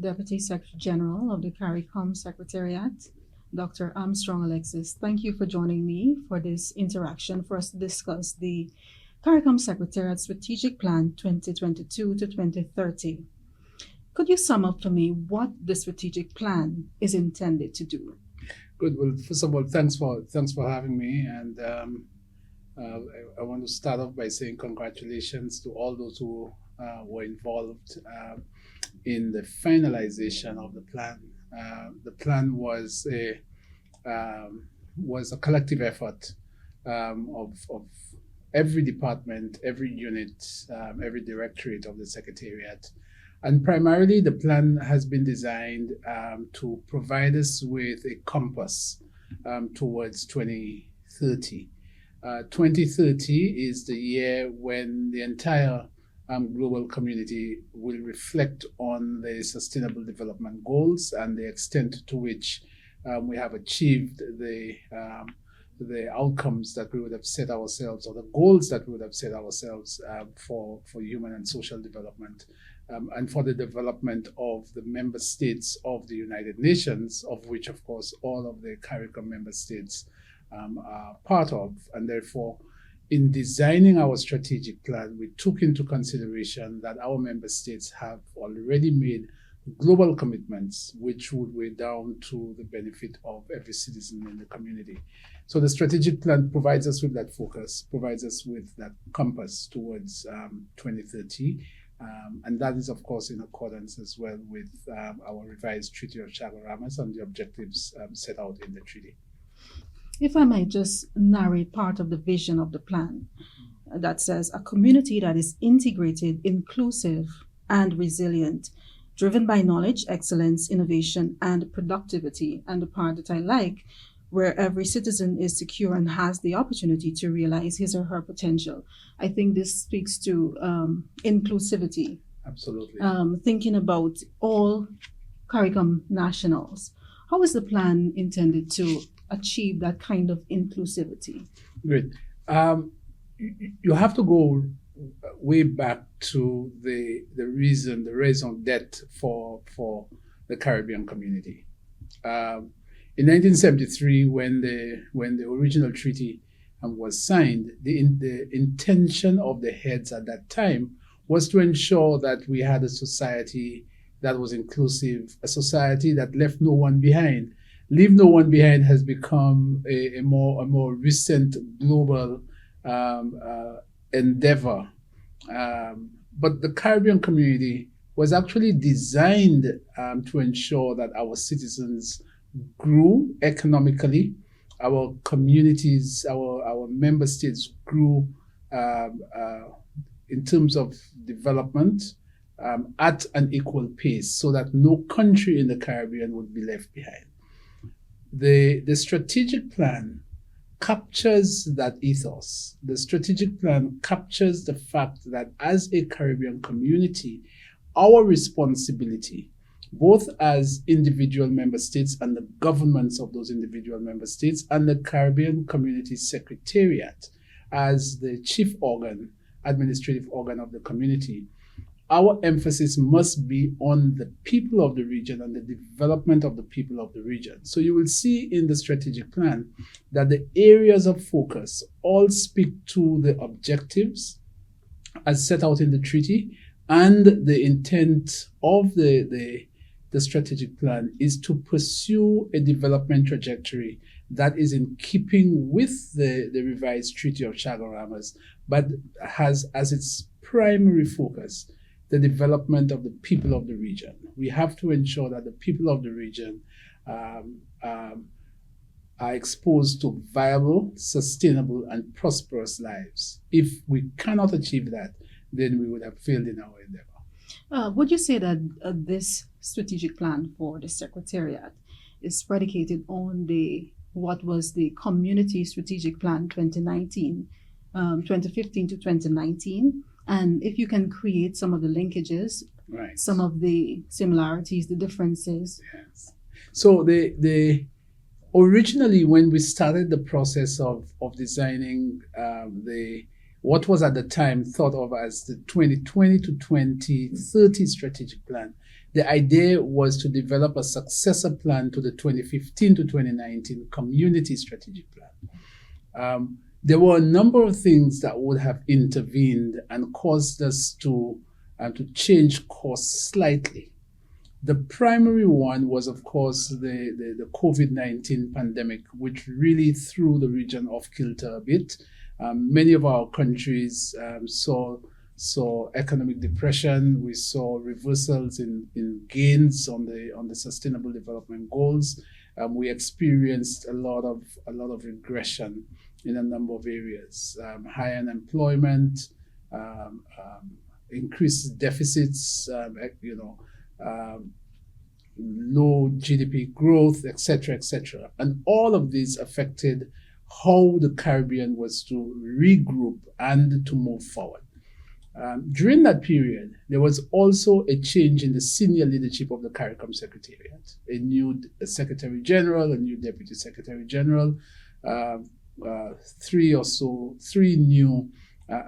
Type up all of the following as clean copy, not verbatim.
Deputy Secretary General of the CARICOM Secretariat, Dr. Armstrong Alexis. Thank you for joining me for this interaction for us to discuss the CARICOM Secretariat-Strategic Plan 2022 to 2030. Could you sum up for me what the strategic plan is intended to do? Good. Well, first of all, thanks for having me, and I want to start off by saying congratulations to all those who were involved in the finalization of the plan. The plan was a collective effort of every department, every unit, every directorate of the Secretariat. And primarily, the plan has been designed to provide us with a compass towards 2030. 2030 is the year when the entire global community will reflect on the Sustainable Development Goals and the extent to which we have achieved the outcomes that we would have set ourselves, or the goals that we would have set ourselves for human and social development. And for the development of the member states of the United Nations, of which, of course, all of the CARICOM member states are part of. And therefore, in designing our strategic plan, we took into consideration that our member states have already made global commitments, which would weigh down to the benefit of every citizen in the community. So the strategic plan provides us with that focus, provides us with that compass towards 2030. And that is, of course, in accordance as well with our revised Treaty of Chaguaramas and the objectives set out in the treaty. If I might just narrate part of the vision of the plan that says a community that is integrated, inclusive, and resilient, driven by knowledge, excellence, innovation, and productivity. And the part that I like, where every citizen is secure and has the opportunity to realize his or her potential. I think this speaks to inclusivity. Absolutely. Thinking about all CARICOM nationals. How is the plan intended to achieve that kind of inclusivity? Great. You have to go way back to the raison d'etre for the Caribbean community. In 1973, when the original treaty was signed, the intention of the heads at that time was to ensure that we had a society that was inclusive, a society that left no one behind. Leave no one behind has become a more recent global endeavor. But the Caribbean community was actually designed to ensure that our citizens grew economically, our communities, our member states grew in terms of development at an equal pace, so that no country in the Caribbean would be left behind. The strategic plan captures that ethos. The strategic plan captures the fact that as a Caribbean community, our responsibility, both as individual member states and the governments of those individual member states, and the Caribbean Community Secretariat as the chief organ, administrative organ of the community, our emphasis must be on the people of the region and the development of the people of the region. So you will see in the strategic plan that the areas of focus all speak to the objectives as set out in the treaty, and the intent of the strategic plan is to pursue a development trajectory that is in keeping with the revised Treaty of Chaguaramas, but has as its primary focus the development of the people of the region. We have to ensure that the people of the region are exposed to viable, sustainable, and prosperous lives. If we cannot achieve that, then we would have failed in our endeavor. Would you say that this strategic plan for the Secretariat is predicated on what was the Community Strategic Plan 2015 to 2019? And if you can create some of the linkages, right, some of the similarities, the differences. Yes. So originally, when we started the process of designing what was at the time thought of as the 2020 to 2030 strategic plan, the idea was to develop a successor plan to the 2015 to 2019 Community Strategic Plan. There were a number of things that would have intervened and caused us to change course slightly. The primary one was, of course, the COVID-19 pandemic, which really threw the region off kilter a bit. Many of our countries saw economic depression. We saw reversals in gains on the Sustainable Development Goals. We experienced a lot of regression in a number of areas. High unemployment, increased deficits, low GDP growth, etc., etc. And all of these affected how the Caribbean was to regroup and to move forward. During that period, there was also a change in the senior leadership of the CARICOM Secretariat. A new Secretary General, a new Deputy Secretary General, three new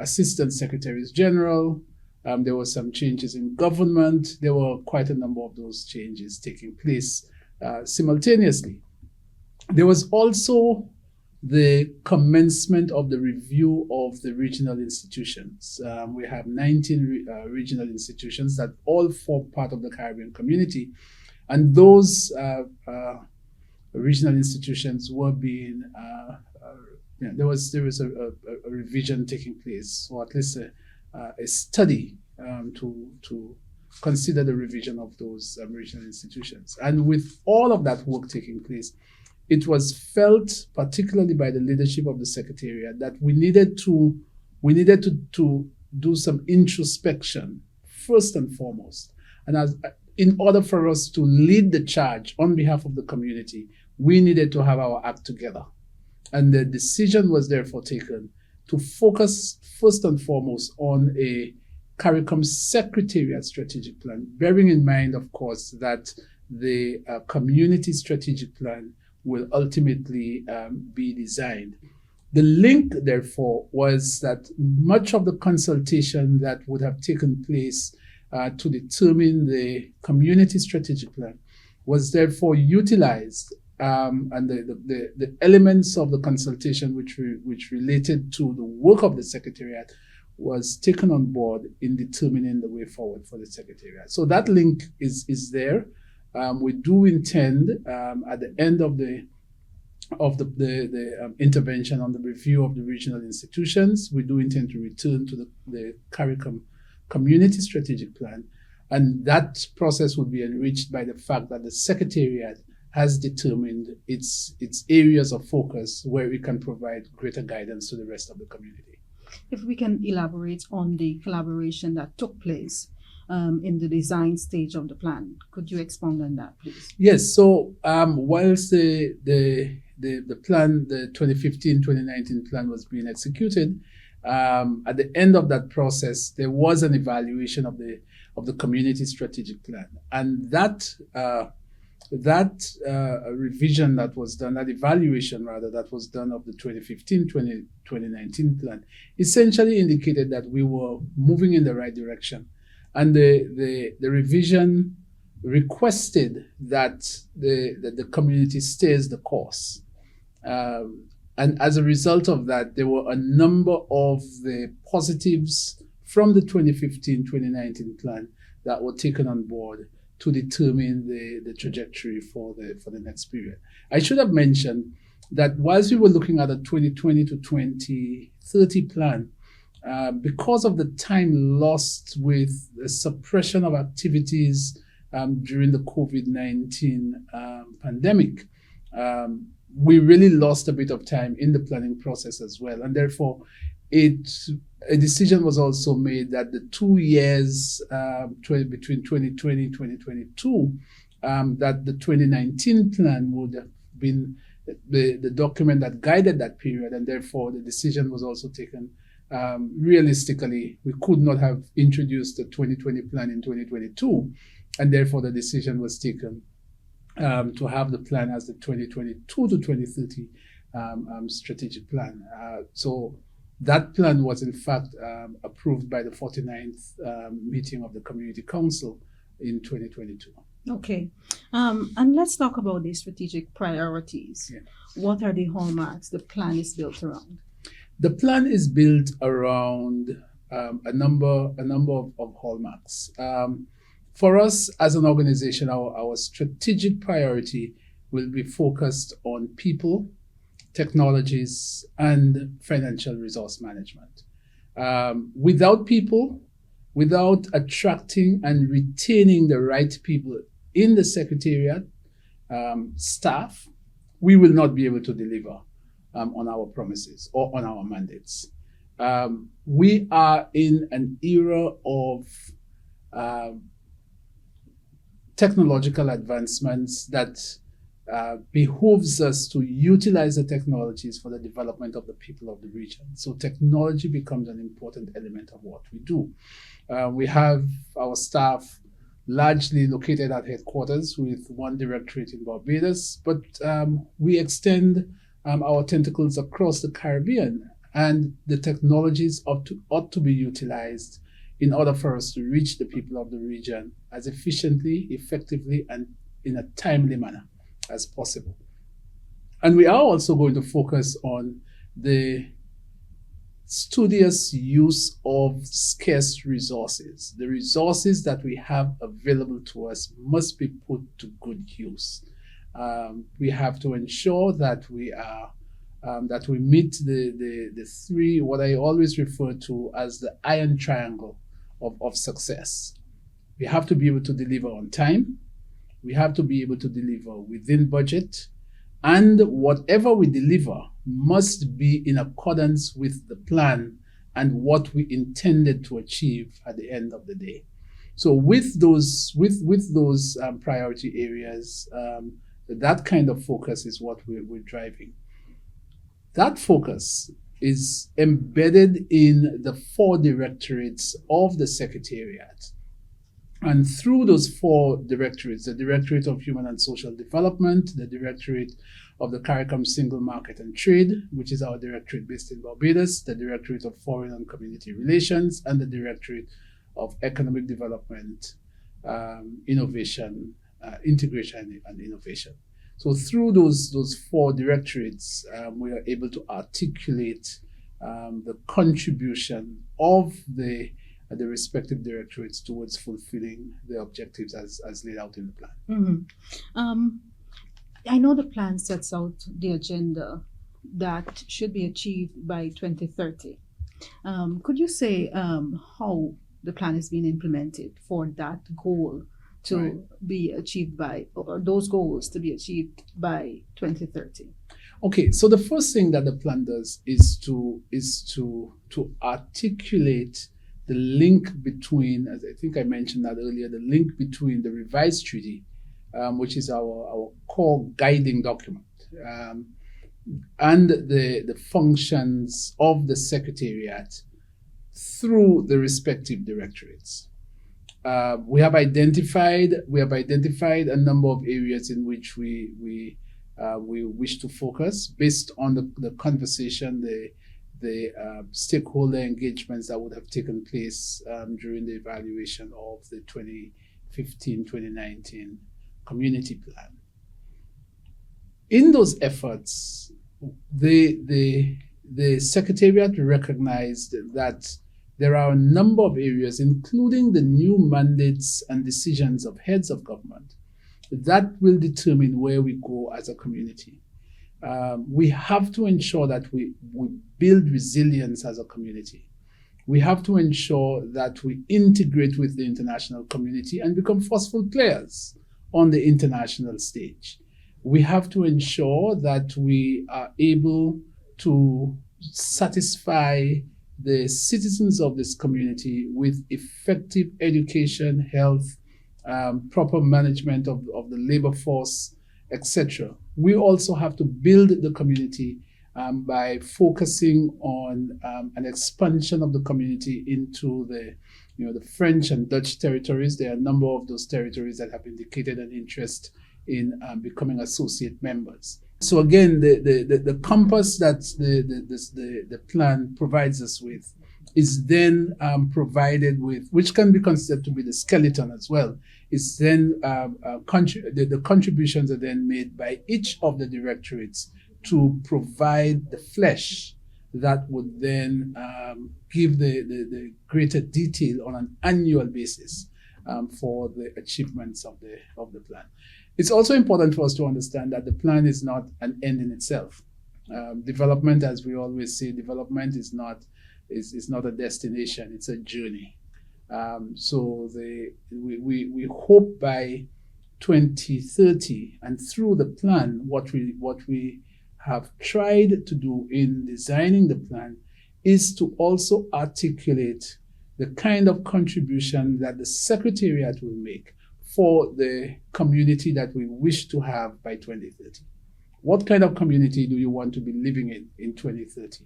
Assistant Secretaries General. There were some changes in government. There were quite a number of those changes taking place simultaneously. There was also the commencement of the review of the regional institutions. We have 19 regional institutions that all form part of the Caribbean community. And those regional institutions were being, there was a revision taking place, or at least a study to consider the revision of those regional institutions. And with all of that work taking place, it was felt, particularly by the leadership of the Secretariat, that we needed to do some introspection first and foremost. And in order for us to lead the charge on behalf of the community, we needed to have our act together. And the decision was therefore taken to focus first and foremost on a CARICOM Secretariat-Strategic Plan, bearing in mind, of course, that the Community Strategic Plan will ultimately be designed. The link, therefore, was that much of the consultation that would have taken place to determine the Community Strategic Plan was therefore utilized, and the elements of the consultation which related to the work of the Secretariat was taken on board in determining the way forward for the Secretariat. So that link is there. We do intend at the end of the intervention on the review of the regional institutions, we do intend to return to the CARICOM Community Strategic Plan, and that process will be enriched by the fact that the Secretariat has determined its areas of focus where it can provide greater guidance to the rest of the community. If we can elaborate on the collaboration that took place in the design stage of the plan, could you expound on that, please? Yes. So whilst the plan, the 2015-2019 plan was being executed, at the end of that process, there was an evaluation of the Community Strategic Plan, and that revision that was done, that evaluation rather, that was done of the 2015-2019 plan, essentially indicated that we were moving in the right direction. And the revision requested that the community stays the course. And as a result of that, there were a number of the positives from the 2015-2019 plan that were taken on board to determine the trajectory for the next period. I should have mentioned that whilst we were looking at a 2020 to 2030 plan, because of the time lost with the suppression of activities during the COVID-19 pandemic, we really lost a bit of time in the planning process as well. And therefore, a decision was also made that the 2 years between 2020 and 2022, that the 2019 plan would have been the document that guided that period. And therefore, the decision was also taken. Realistically, we could not have introduced the 2020 plan in 2022. And therefore, the decision was taken to have the plan as the 2022 to 2030 strategic plan. So that plan was in fact approved by the 49th meeting of the Community Council in 2022. Okay. And let's talk about the strategic priorities. Yeah. What are the hallmarks the plan is built around? The plan is built around a number of hallmarks. For us as an organization, our strategic priority will be focused on people, technologies, and financial resource management. Without people, without attracting and retaining the right people in the Secretariat staff, we will not be able to deliver on our promises or on our mandates. We are in an era of technological advancements that behooves us to utilize the technologies for the development of the people of the region. So technology becomes an important element of what we do. We have our staff largely located at headquarters with one directorate in Barbados, but we extend our tentacles across the Caribbean, and the technologies ought to be utilized in order for us to reach the people of the region as efficiently, effectively, and in a timely manner as possible. And we are also going to focus on the studious use of scarce resources. The resources that we have available to us must be put to good use. We have to ensure that we meet the three, what I always refer to as the iron triangle of success. We have to be able to deliver on time. We have to be able to deliver within budget, and whatever we deliver must be in accordance with the plan and what we intended to achieve at the end of the day. So with those priority areas, that kind of focus is what we're driving. That focus is embedded in the 4 directorates of the Secretariat. And through those 4 directorates, the Directorate of Human and Social Development, the Directorate of the CARICOM Single Market and Trade, which is our directorate based in Barbados, the Directorate of Foreign and Community Relations, and the Directorate of Economic Development, Innovation, Integration and Innovation. So through those 4 directorates, we are able to articulate the contribution of the respective directorates towards fulfilling the objectives as laid out in the plan. Mm-hmm. I know the plan sets out the agenda that should be achieved by 2030. Could you say how the plan is being implemented for that goal to be achieved by, or those goals to be achieved by 2030? Okay, so the first thing that the plan does is to articulate the link between, as I think I mentioned that earlier, the link between the revised treaty, which is our core guiding document, and the functions of the Secretariat through the respective directorates. We have identified a number of areas in which we wish to focus based on the conversation, the stakeholder engagements that would have taken place during the evaluation of the 2015-2019 community plan. In those efforts, the Secretariat recognized that there are a number of areas, including the new mandates and decisions of heads of government, that will determine where we go as a community. We have to ensure that we build resilience as a community. We have to ensure that we integrate with the international community and become forceful players on the international stage. We have to ensure that we are able to satisfy the citizens of this community with effective education, health, proper management of the labor force, etc. We also have to build the community by focusing on an expansion of the community into the French and Dutch territories. There are a number of those territories that have indicated an interest in becoming associate members. So again, the compass that the plan provides us with is then provided with, which can be considered to be the skeleton as well, is then the contributions are then made by each of the directorates to provide the flesh that would then give the greater detail on an annual basis for the achievements of the plan. It's also important for us to understand that the plan is not an end in itself. Development, as we always say, development is not a destination; it's a journey. So we hope by 2030 and through the plan, what we have tried to do in designing the plan is to also articulate the kind of contribution that the Secretariat will make for the community that we wish to have by 2030. What kind of community do you want to be living in 2030?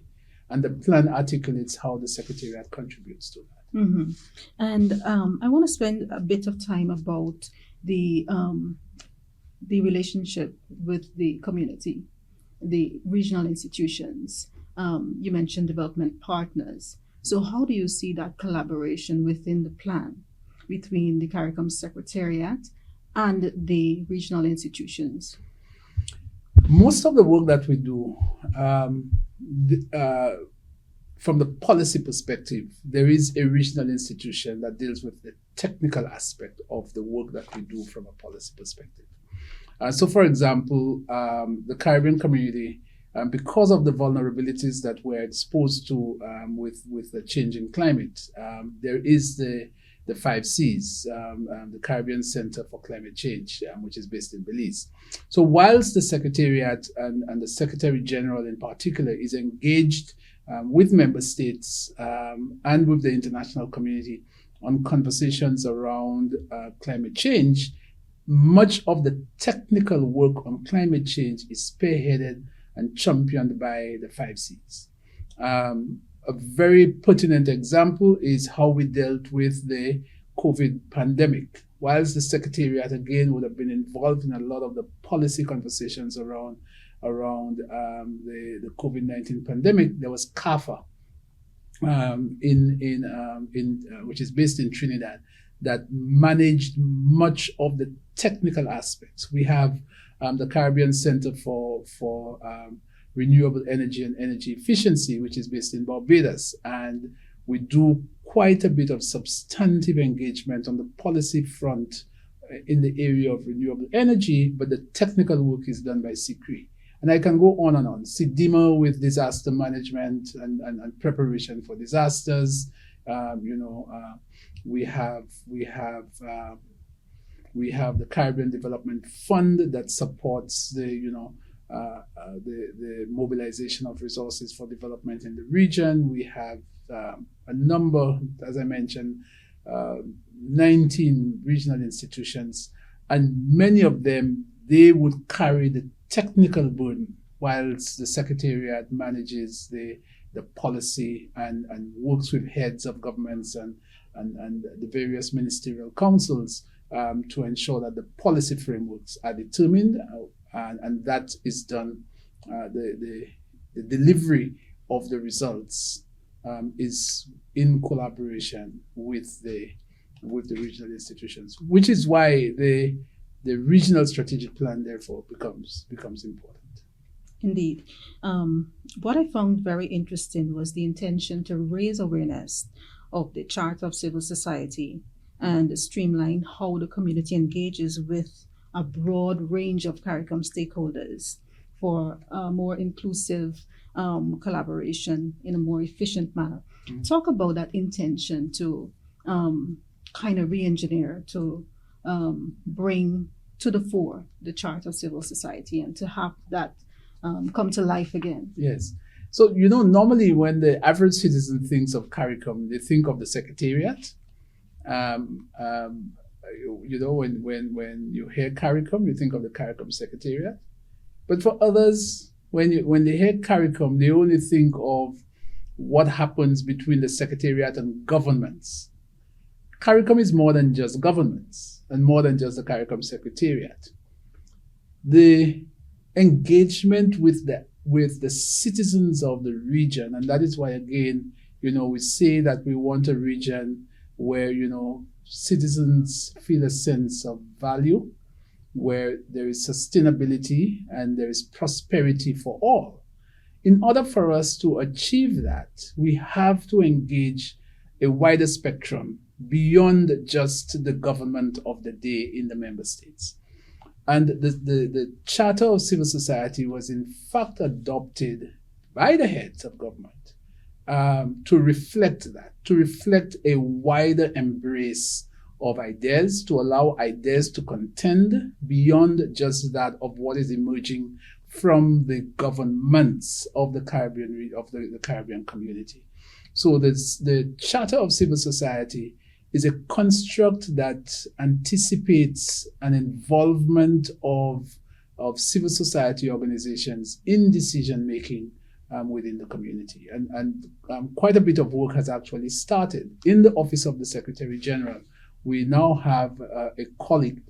And the plan articulates how the Secretariat contributes to that. Mm-hmm. And I want to spend a bit of time about the relationship with the community, the regional institutions. You mentioned development partners. So how do you see that collaboration within the plan between the CARICOM Secretariat and the regional institutions? Most of the work that we do, from the policy perspective, there is a regional institution that deals with the technical aspect of the work that we do from a policy perspective. So, for example, the Caribbean community, because of the vulnerabilities that we're exposed to with the changing climate, there is the 5 Cs, the Caribbean Center for Climate Change, which is based in Belize. So whilst the Secretariat and the Secretary General in particular is engaged with member states and with the international community on conversations around climate change, much of the technical work on climate change is spearheaded and championed by the 5 Cs. A very pertinent example is how we dealt with the COVID pandemic. Whilst the Secretariat, again, would have been involved in a lot of the policy conversations around the COVID-19 pandemic, there was CAFA, which is based in Trinidad, that managed much of the technical aspects. We have the Caribbean Center for Renewable Energy and Energy Efficiency, which is based in Barbados. And we do quite a bit of substantive engagement on the policy front in the area of renewable energy, but the technical work is done by CICRI. And I can go on and on. CDIMA with disaster management and preparation for disasters. We have the Caribbean Development Fund that supports the mobilization of resources for development in the region. We have a number, as I mentioned, 19 regional institutions, and many of them, they would carry the technical burden, whilst the Secretariat manages the policy and works with heads of governments and the various ministerial councils to ensure that the policy frameworks are determined, and that is done. The delivery of the results is in collaboration with the regional institutions, which is why the regional strategic plan therefore becomes important. Indeed. What I found very interesting was the intention to raise awareness of the Charter of Civil Society and streamline how the community engages with a broad range of CARICOM stakeholders for a more inclusive collaboration in a more efficient manner. Mm-hmm. Talk about that intention to kind of re-engineer, to bring to the fore the Charter of Civil Society and to have that come to life again. Yes. So, normally when the average citizen thinks of CARICOM, they think of the Secretariat. When you hear CARICOM, you think of the CARICOM Secretariat. But for others, when they hear CARICOM, they only think of what happens between the Secretariat and governments. CARICOM is more than just governments and more than just the CARICOM Secretariat. The engagement with the citizens of the region, and that is why, again, we say that we want a region where, citizens feel a sense of value, where there is sustainability and there is prosperity for all. In order for us to achieve that, we have to engage a wider spectrum beyond just the government of the day in the member states. And the Charter of Civil Society was in fact adopted by the heads of government to reflect that, to reflect a wider embrace of ideas, to allow ideas to contend beyond just that of what is emerging from the governments of the Caribbean, of the Caribbean community. So the Charter of Civil Society is a construct that anticipates an involvement of civil society organizations in decision making within the community. And quite a bit of work has actually started. In the Office of the Secretary General, we now have a colleague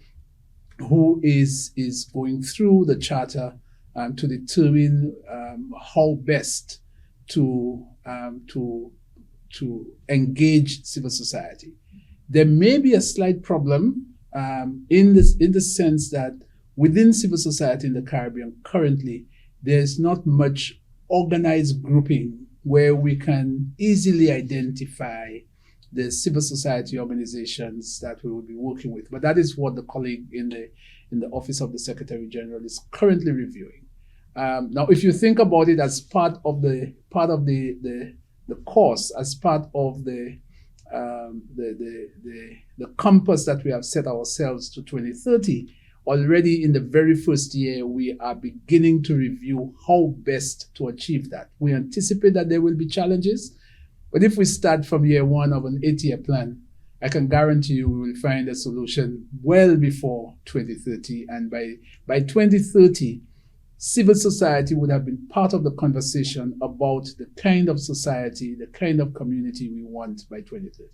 who is going through the Charter to determine how best to engage civil society. There may be a slight problem in the sense that within civil society in the Caribbean currently, there's not much organized grouping where we can easily identify the civil society organizations that we will be working with. But that is what the colleague in the Office of the Secretary General is currently reviewing. Now, if you think about it as part of the course, as part of the compass that we have set ourselves to 2030, already in the very first year, we are beginning to review how best to achieve that. We anticipate that there will be challenges, but if we start from year one of an 8-year plan, I can guarantee you we will find a solution well before 2030. And by 2030, civil society would have been part of the conversation about the kind of society, the kind of community we want by 2030.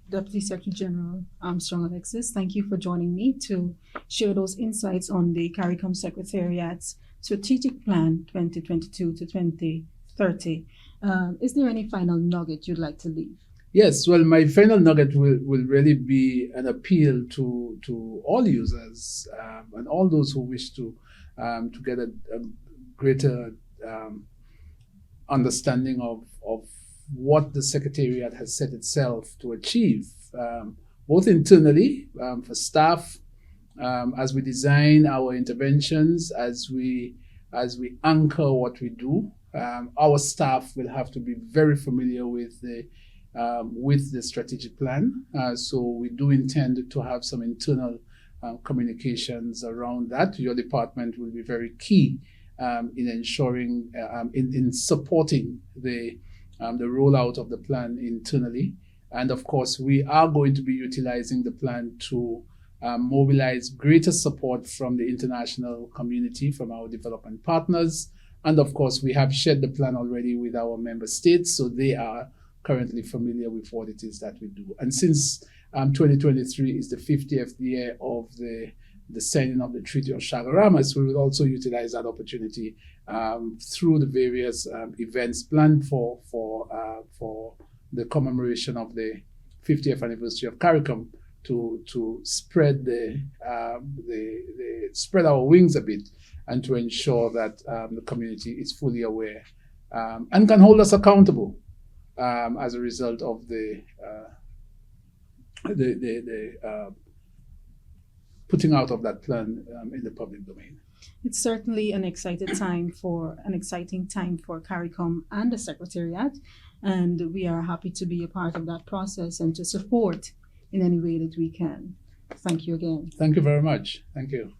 Deputy Secretary General Armstrong Alexis, thank you for joining me to share those insights on the CARICOM Secretariat's Strategic Plan 2022 to 2030. Is there any final nugget you'd like to leave? Yes, well, my final nugget will really be an appeal to all users and all those who wish to get a greater understanding of what the Secretariat has set itself to achieve, both internally for staff, as we design our interventions, as we anchor what we do. Our staff will have to be very familiar with the strategic plan. So we do intend to have some internal communications around that. Your department will be very key in ensuring, in supporting the rollout of the plan internally. And of course, we are going to be utilizing the plan to mobilize greater support from the international community, from our development partners. And of course, we have shared the plan already with our member states, so they are currently familiar with what it is that we do. And since 2023 is the 50th year of the signing of the Treaty of Chaguaramas, we will also utilize that opportunity through the various events planned for the commemoration of the 50th anniversary of CARICOM to spread spread our wings a bit and to ensure that the community is fully aware and can hold us accountable as a result of the putting out of that plan in the public domain. It's certainly an exciting time for CARICOM and the Secretariat, and we are happy to be a part of that process and to support in any way that we can. Thank you again. Thank you very much. Thank you.